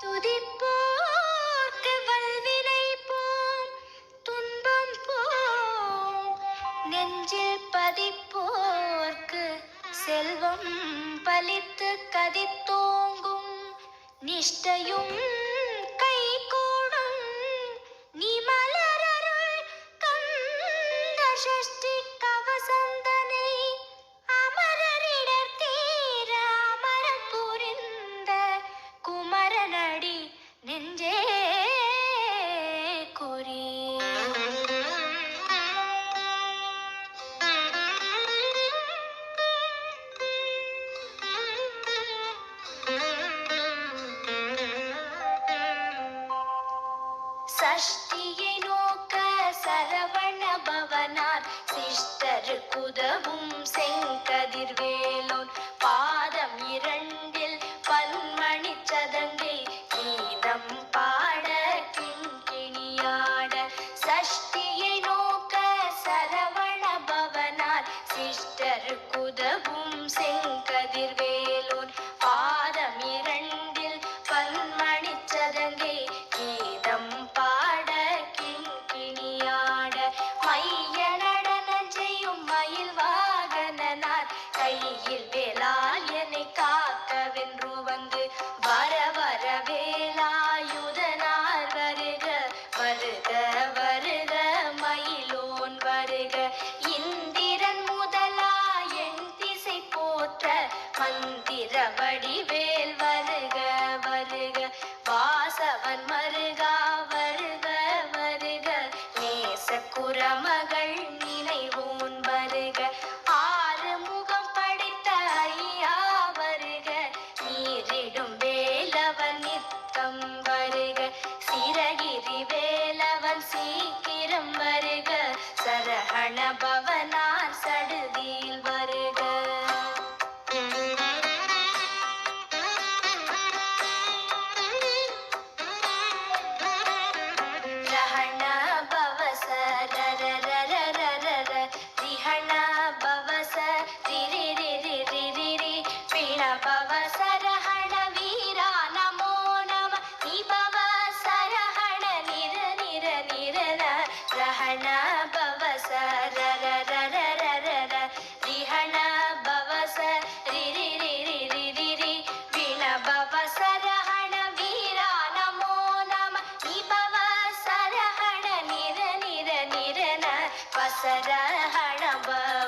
துதிப்போர்க்கு வல்வினை போம் துன்பம் போம் நெஞ்சில் பதிப்போர்க்கு செல்வம் பலித்து கதித்தோங்கும் நிஷ்டையும் கைகூடும் நீ மலரருள் கந்த சஷ்டி கவசந்தனை அமரரிடர் தீர அமரப் புரிந்த குமரனடி நெஞ்சே குறி. சஷ்டியை நோக்க சரவண பவனார் சிஷ்டருக்குதவும் செங்கதிர்வேலோன் பாதம் இரண்டில் பன்மணி சதங்கை கீதம் பாட கிண்கிணியாட. சஷ்டியை நோக்க சரவண பவனார் சிஷ்டருக்குதவும் செங்கதிர்வேலோன் பாதம் இரண்டில் பன்மணி சதங்கை கீதம் பாட கிண்கிணியாட. மைய நடன செய்யும் மயில் வாகனனார் கையில் வேலால் என்னை காக்க வென்று வந்து வர வர வேலாயுதனார் வருக வருக வருக மயிலோன் வருக. இந்திரன் முதலா என் திசை போற்ற மந்திர வடிவேல் வருக வருக. வாசவன் மருகா வருக வருக நேச குரமகள் நினைவோன் வருக. ஆறு முகம் படைத்த ஐயா வருக நீரிடும் வேலவன் நித்தம் வருக. சிரகிரி வேலவன் சீக்கிரம் வருக சரஹண பவனார் சடுதியில் வருக. ரஹண பவச ரரரரரரர ரிஹண பவச ரிரிரிரிரிரிரி பிண பவச ரஹண வீரா நமோ நம நிபவ சரஹண நிர நிர நிரன ரஹண பவச ரரரரரரர ரிஹண பவச ரிரிரிரிரிரிரி பிண பவச ரஹண வீரா நமோ நம நிபவ சரஹண நிர நிர நிரன வசரஹண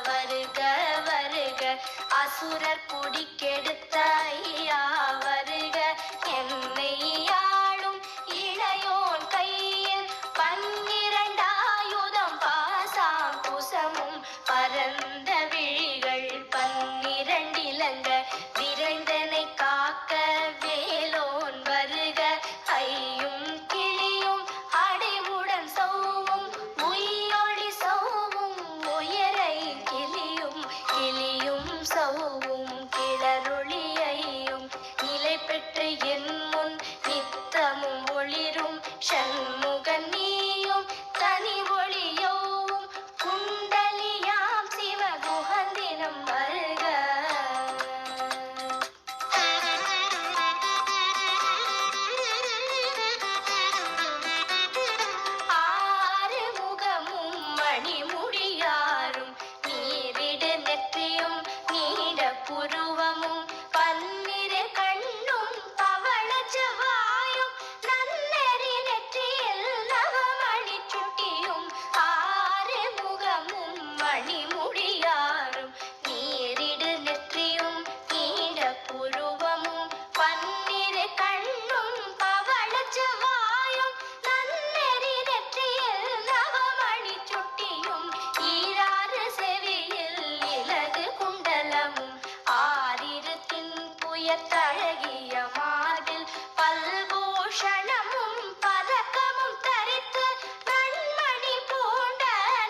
வருக வருக. அசுரர் குடி கெடுத்த ஐயா வருக என்னை ஆளும் இளையோன் கையில் பன்னிரண்டாயுதம் பாசாம் குசமும் பரந்த விழிகள் பன்னிரண்டிலங்க விரைந்தனை காக்க வேலோன் வருக. ஐயும் கிளியும் அடைவுடன் சௌவும் உயிரொளி சௌவும் உயரை கிளியும் கிளியும் சௌவும் கிளரொளியையும் நிலை பெற்று என் முன் நித்தமும் ஒளிரும் ஷண்முகன் நீயும் தனி ஒளியோவும் குண்டலியாம் சிவகுகந்தினம் வருக. ஆறு முகமும் மணிமுடியாரும் நீரிடு நெற்றியும் நீட புருவமும் பன்னிரு கண்ணும் பவள செவ்வாயும் நன்னெறி நெற்றியில் நவமணி சுட்டியும். ஆறு முகமும் மணிமுடியாரும் நீரிடு நெற்றியும் நீட புருவமும் பன்னிரு கண்ணும் பவள செவ்வாயும் நன்னெறி நெற்றியில் நவமணி சுட்டியும். ஈராறு செவியில் இலகு குண்டலமும் ஆறிரு தின்புயத்தழகிய மார்பில் பல்பூஷணமும் பதக்கமும் தரித்து நன்மணி பூண்ட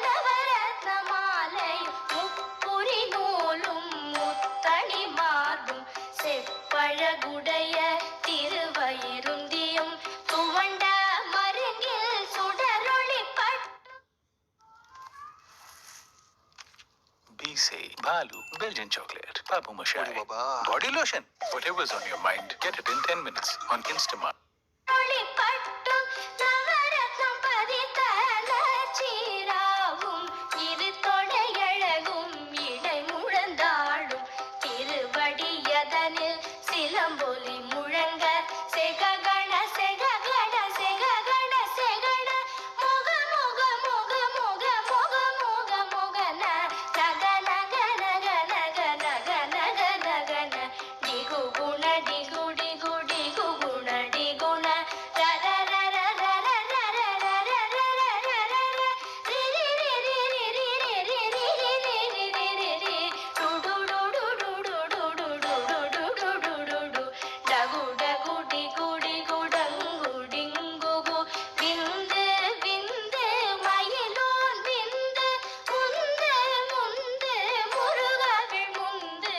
நவரத்ன மாலை முப்புரி நூலும் முத்தணி மார்பும் செப்பழகுடைய திருவயிருந்தியும் துவண்ட மருங்கில் சுடரொளி பட்டு. BC, Balu, Belgian chocolate, Papu Mashai, Baba. body lotion, whatever's on your mind, get it in 10 minutes on Instamart. Silamboli முழங்க செககண செககண செககண செகண முக முக முக முக முக முக முகன நக நக நக நக நக நக நகன டிகு குண டிகு டிகு டிகு குண டிகுண ரர ரர ரர ரர ரர ரர ரர ரி ரி ரி ரி ரி ரி ரி ரி ரி ரி ரி ரி டு டு டு டு டு டு டு டு டு டு டு டு டு டகு டகு டிகு டிகு டங்கு டிங்கு கு விந்து விந்து மயிலோன் விந்து முந்து முந்து முருகவிழ் முந்து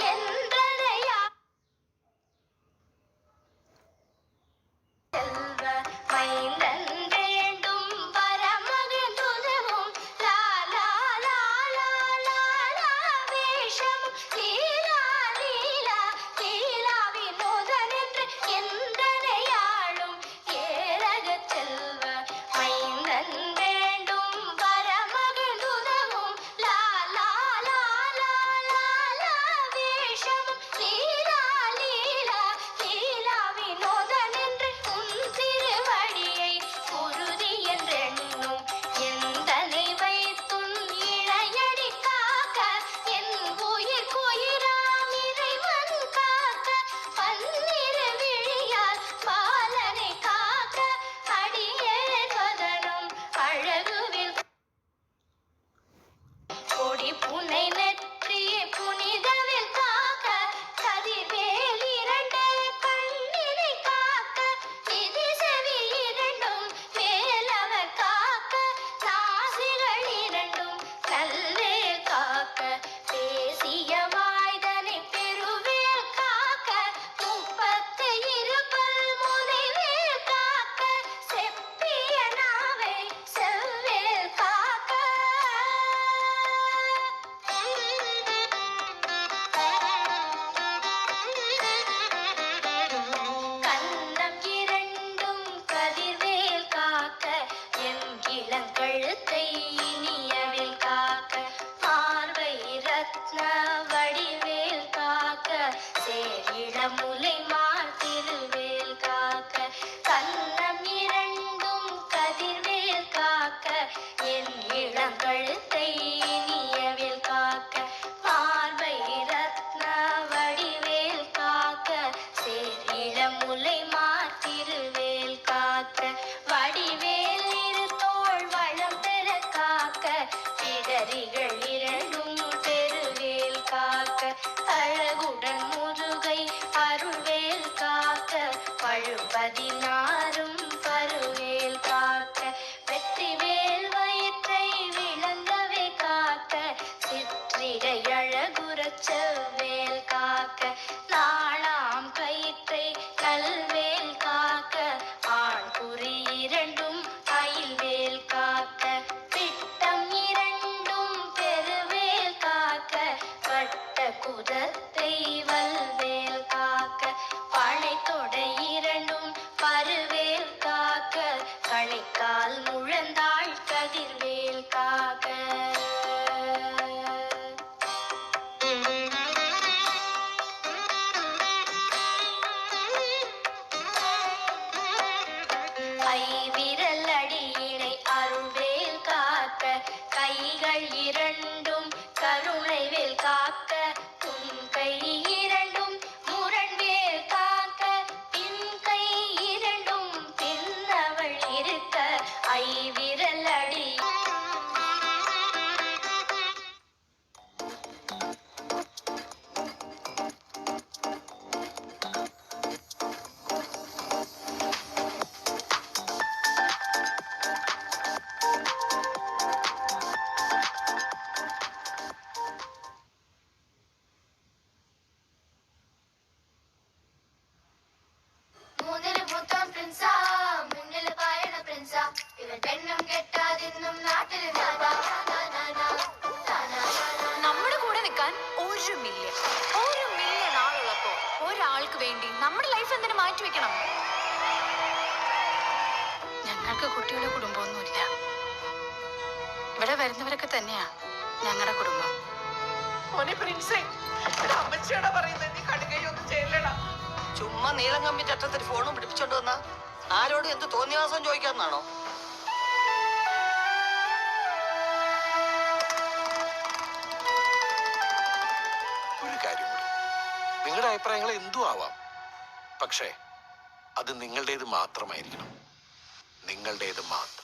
என்றதையா செல்வ மைந்தன் வேண்டும் வரமகிழ்ந்துதவும் லாலா லாலா லாலா வேஷம் லீலா லீலா லீலா வினோதனென்று எந்தனையாளும் ஏரகச் செல்வ மைந்தன் வேண்டும் வரமகிழ்ந்துதவும் லாலா லாலா லாலா வேஷம் லீலா லீலா லீலா வினோதனென்று உன் திருவடியை குருதி என்றெண்ணும் எந்தனை வைத்துன் இணையடி காக்க என் உயிர் குயிராம் இறைவன் காக்க பன்னிரு விழியால் பாலனை காக்க அடியே கதனம் அழகுவில் கொடி புனை நெற்றியை புனிதவில் காக்க கதிர்வேல் இரண்டு கண்ணினை காக்க நிதி செவி இரண்டும் வேலவர் காக்க நாசிகள் இரண்டும் கல்வேல் காக்க பேசிய வாய்தனை பெருவேல் காக்க முப்பத்து இருபல் முனைவேல் காக்க செப்பிய நாவை செவ்வேல் காக்க கன்னம் இரண்டும் கதிர்வேல் காக்க என் இளங்கழுத்தை இனியவில் காக்க பார்வை ரத்ன வடிவேல் காக்க சேரிளமுலை மார்த்திருவேல் காக்க கன்னம் இரண்டும் கதிர்வேல் காக்க என் இளங்கழுத்தை இனியவில் காக்க பார்வை ரத்ன வடிவேல் காக்க சேரிளமுலை மார்த்திருவேல் காக்க வடிவேல் இரு தோள் வளம் பெற காக்க பிடரிகள் இரண்டும் பெருவேல் காக்க அழகுடன் முருகை அருள்வேல் காக்க பழுபதினாரும் பருவேல் காக்க வெற்றிவேல் வயிற்றை விளங்கவே காக்க சிற்றிடை அழகுறச் செவ்வேல் காக்க நாளாம் கயிற்றை நல்வேல் காக்க ஆண் குறி இரண்டும் அயில்வேல் காக்க பிட்டம் இரண்டும் பெருவேல் காக்க வட்ட குதத்தை வல்வேல் காக்க பனை தொடை இரண்டும் பருவேல் காக்க கணைக்கால் முழந்தாள் கதிர்வேல் காக்க ஐவிரல் அடியினை அருள்வேல் காக்க கைகள் இரண்டும் கருணைவேல் காக்க உன் கை இரண்டும் முரண்வேல் காக்க பின் கை இரண்டும் பின்னவள் இருக்க ஐவிரல் அடி മൂന്നില് മൂത്തം പ്രിൻസാ മുന്നില് പായണ പ്രിൻസാ ഇവൻ പെണ്ണും കെട്ടാതിന്നും നാട്ടില് നമ്മുടെ കൂടെ നിൽക്കാൻ 1 മില്യൺ ആളുള്ളപ്പോ ഒരാൾക്ക് വേണ്ടി നമ്മുടെ ലൈഫ് എന്തിനു മാറ്റി വെക്കണം? ഞങ്ങൾ ഞങ്ങൾക്ക് കുട്ടിയുടെ കുടുംബമൊന്നുമില്ല. ഇവിടെ വരുന്നവരൊക്കെ തന്നെയാ ഞങ്ങളുടെ കുടുംബം. അമ്മച്ചിയോടാ പറയുന്നത്, നീ കടുകയൊന്നും ചെയ്യലടാ. ചുമ്മാ നീളം കമ്പി ചട്ടത്തിൽ ഫോണും പിടിപ്പിച്ചോണ്ട് വന്ന ആരോടും എന്ത് തോന്നിയാസം ചോദിക്കാന്നാണോ? ഒരു കാര്യം കൂടി, നിങ്ങളുടെ അഭിപ്രായങ്ങൾ എന്തും ആവാം, പക്ഷേ അത് നിങ്ങളുടേത് മാത്രമായിരിക്കണം. നിങ്ങളുടേത് മാത്രം.